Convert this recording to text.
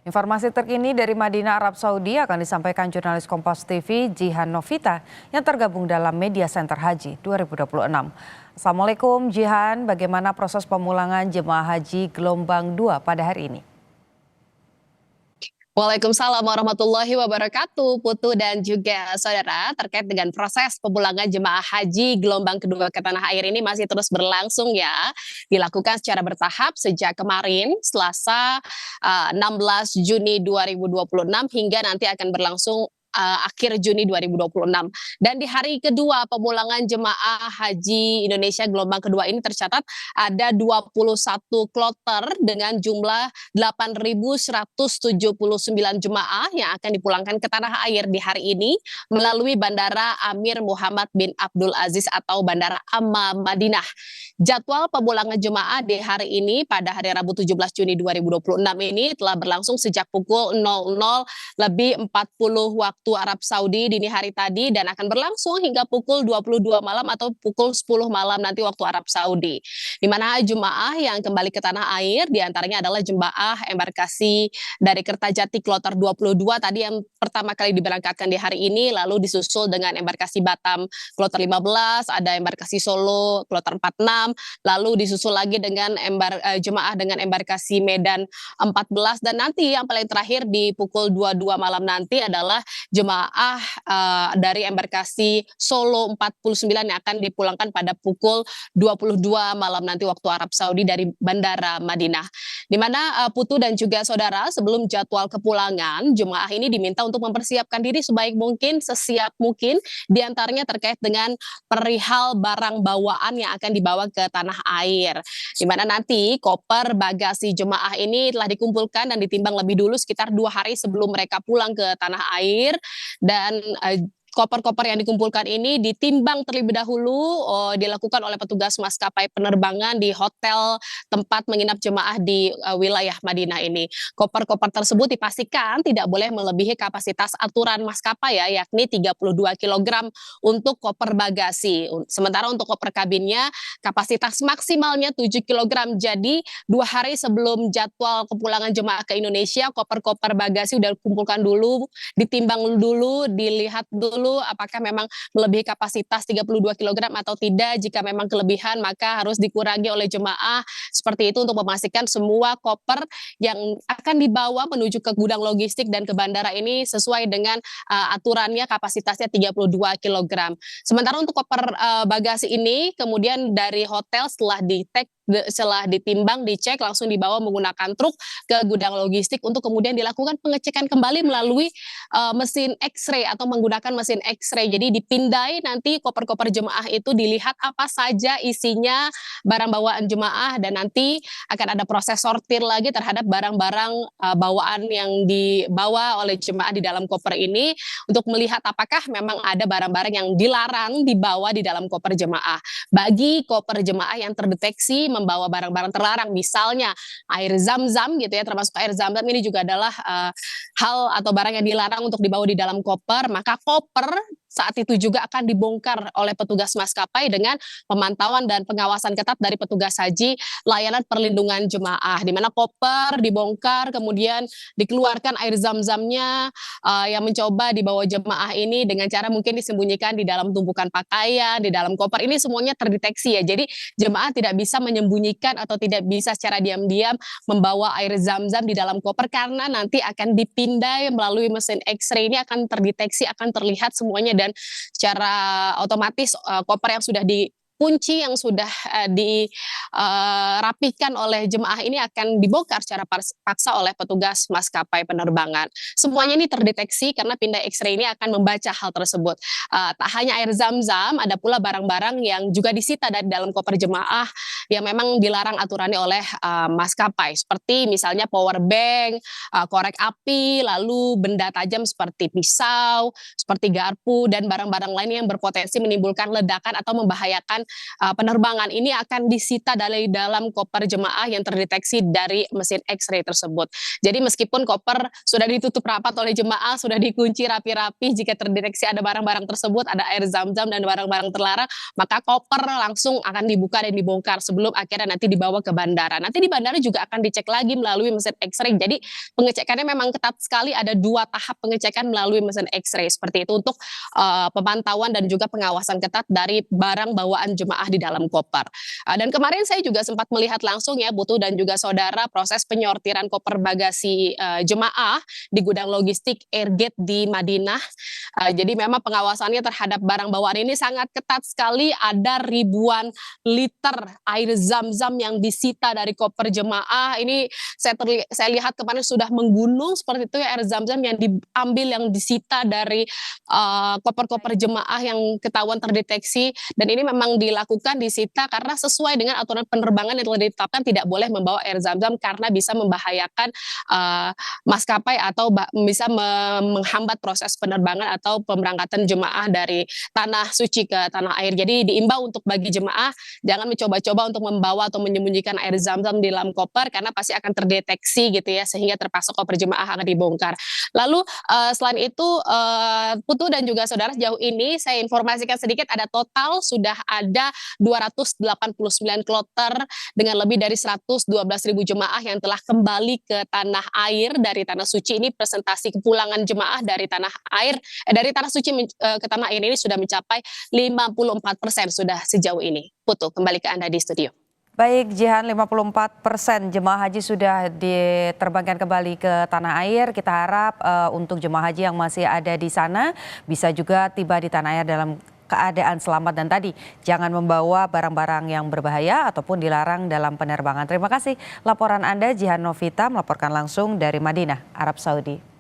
Informasi terkini dari Madinah, Arab Saudi akan disampaikan jurnalis Kompas TV Jihan Novita yang tergabung dalam Media Center Haji 2026. Assalamualaikum Jihan, bagaimana proses pemulangan jemaah haji gelombang 2 pada hari ini? Waalaikumsalam warahmatullahi wabarakatuh, Putu dan juga saudara. Terkait dengan proses pemulangan jemaah haji gelombang kedua ke tanah air ini masih terus berlangsung ya. Dilakukan secara bertahap sejak kemarin Selasa 16 Juni 2026 hingga nanti akan berlangsung akhir Juni 2026. Dan di hari kedua pemulangan jemaah haji Indonesia gelombang kedua ini tercatat ada 21 kloter dengan jumlah 8.179 jemaah yang akan dipulangkan ke tanah air di hari ini melalui Bandara Amir Muhammad bin Abdul Aziz atau Bandara Amma Madinah. Jadwal pemulangan jemaah di hari ini pada hari Rabu 17 Juni 2026 ini telah berlangsung sejak pukul 00:40 waktu Arab Saudi dini hari tadi dan akan berlangsung hingga pukul 22 malam atau pukul 10 malam nanti waktu Arab Saudi. Di mana jemaah yang kembali ke tanah air diantaranya adalah jemaah embarkasi dari Kertajati Kloter 22 tadi yang pertama kali diberangkatkan di hari ini, lalu disusul dengan embarkasi Batam Kloter 15, ada embarkasi Solo Kloter 46, lalu disusul lagi dengan jemaah dengan embarkasi Medan 14 dan nanti yang paling terakhir di pukul 22 malam nanti adalah jemaah dari embarkasi Solo 49 yang akan dipulangkan pada pukul 22 malam nanti waktu Arab Saudi dari Bandara Madinah. Di mana Putu dan juga saudara, sebelum jadwal kepulangan, jemaah ini diminta untuk mempersiapkan diri sebaik mungkin, sesiap mungkin, diantaranya terkait dengan perihal barang bawaan yang akan dibawa ke tanah air. Di mana nanti koper bagasi jemaah ini telah dikumpulkan dan ditimbang lebih dulu sekitar 2 hari sebelum mereka pulang ke tanah air dan koper-koper yang dikumpulkan ini ditimbang terlebih dahulu dilakukan oleh petugas maskapai penerbangan di hotel tempat menginap jemaah di wilayah Madinah ini. Koper-koper tersebut dipastikan tidak boleh melebihi kapasitas aturan maskapai ya, yakni 32 kg untuk koper bagasi. Sementara untuk koper kabinnya kapasitas maksimalnya 7 kg. Jadi 2 hari sebelum jadwal kepulangan jemaah ke Indonesia, koper-koper bagasi udah kumpulkan dulu, ditimbang dulu, dilihat dulu apakah memang melebihi kapasitas 32 kg atau tidak. Jika memang kelebihan maka harus dikurangi oleh jemaah seperti itu untuk memastikan semua koper yang akan dibawa menuju ke gudang logistik dan ke bandara ini sesuai dengan aturannya kapasitasnya 32 kg. Sementara untuk koper bagasi ini kemudian dari hotel setelah ditimbang, dicek, langsung dibawa menggunakan truk ke gudang logistik untuk kemudian dilakukan pengecekan kembali melalui mesin X-ray atau menggunakan mesin X-ray. Jadi dipindai nanti koper-koper jemaah itu dilihat apa saja isinya barang bawaan jemaah dan nanti akan ada proses sortir lagi terhadap barang-barang bawaan yang dibawa oleh jemaah di dalam koper ini untuk melihat apakah memang ada barang-barang yang dilarang dibawa di dalam koper jemaah. Bagi koper jemaah yang terdeteksi membawa barang-barang terlarang, misalnya air zam-zam gitu ya, termasuk air zam-zam ini juga adalah hal atau barang yang dilarang untuk dibawa di dalam koper, maka koper saat itu juga akan dibongkar oleh petugas maskapai dengan pemantauan dan pengawasan ketat dari petugas haji layanan perlindungan jemaah, di mana koper dibongkar kemudian dikeluarkan air zam-zamnya yang mencoba dibawa jemaah ini dengan cara mungkin disembunyikan di dalam tumpukan pakaian, di dalam koper. Ini semuanya terdeteksi ya, jadi jemaah tidak bisa menyembunyikan atau tidak bisa secara diam-diam membawa air zam-zam di dalam koper karena nanti akan dipindai melalui mesin X-ray. Ini akan terdeteksi, akan terlihat semuanya dan secara otomatis koper yang sudah kunci yang sudah dirapikan oleh jemaah ini akan dibongkar secara paksa oleh petugas maskapai penerbangan. Semuanya ini terdeteksi karena pindai X-ray ini akan membaca hal tersebut. Tak hanya air zam-zam, ada pula barang-barang yang juga disita dari dalam koper jemaah yang memang dilarang aturannya oleh maskapai, seperti misalnya power bank, korek api, lalu benda tajam seperti pisau, seperti garpu, dan barang-barang lain yang berpotensi menimbulkan ledakan atau membahayakan penerbangan ini akan disita dari dalam koper jemaah yang terdeteksi dari mesin X-ray tersebut. Jadi meskipun koper sudah ditutup rapat oleh jemaah, sudah dikunci rapi-rapi, jika terdeteksi ada barang-barang tersebut, ada air zam-zam dan barang-barang terlarang, maka koper langsung akan dibuka dan dibongkar sebelum akhirnya nanti dibawa ke bandara. Nanti di bandara juga akan dicek lagi melalui mesin X-ray. Jadi pengecekannya memang ketat sekali, ada 2 tahap pengecekan melalui mesin X-ray seperti itu untuk pemantauan dan juga pengawasan ketat dari barang bawaan jemaah di dalam koper. Dan kemarin saya juga sempat melihat langsung ya Putu dan juga saudara proses penyortiran koper bagasi jemaah di gudang logistik Airgate di Madinah. Jadi memang pengawasannya terhadap barang bawaan ini sangat ketat sekali, ada ribuan liter air zam-zam yang disita dari koper jemaah. Ini saya lihat kemarin sudah menggunung seperti itu ya air zam-zam yang diambil, yang disita dari koper-koper jemaah yang ketahuan terdeteksi, dan ini memang dilakukan disita karena sesuai dengan aturan penerbangan yang telah ditetapkan tidak boleh membawa air zam-zam karena bisa membahayakan maskapai atau bisa menghambat proses penerbangan atau pemberangkatan jemaah dari tanah suci ke tanah air. Jadi diimbau untuk bagi jemaah jangan mencoba-coba untuk membawa atau menyembunyikan air zam-zam di dalam koper karena pasti akan terdeteksi gitu ya, sehingga terpaksa koper jemaah akan dibongkar. Lalu selain itu Putu dan juga saudara, sejauh ini saya informasikan sedikit ada total sudah ada 289 kloter dengan lebih dari 112.000 jemaah yang telah kembali ke tanah air dari tanah suci. Ini presentasi kepulangan jemaah dari tanah air dari tanah suci ke tanah air ini sudah mencapai 54% sudah sejauh ini. Putu, kembali ke Anda di studio. Baik Jihan, 54% jemaah haji sudah diterbangkan kembali ke tanah air. Kita harap untuk jemaah haji yang masih ada di sana bisa juga tiba di tanah air dalam keadaan selamat, dan tadi jangan membawa barang-barang yang berbahaya ataupun dilarang dalam penerbangan. Terima kasih laporan Anda, Jihan Novita melaporkan langsung dari Madinah, Arab Saudi.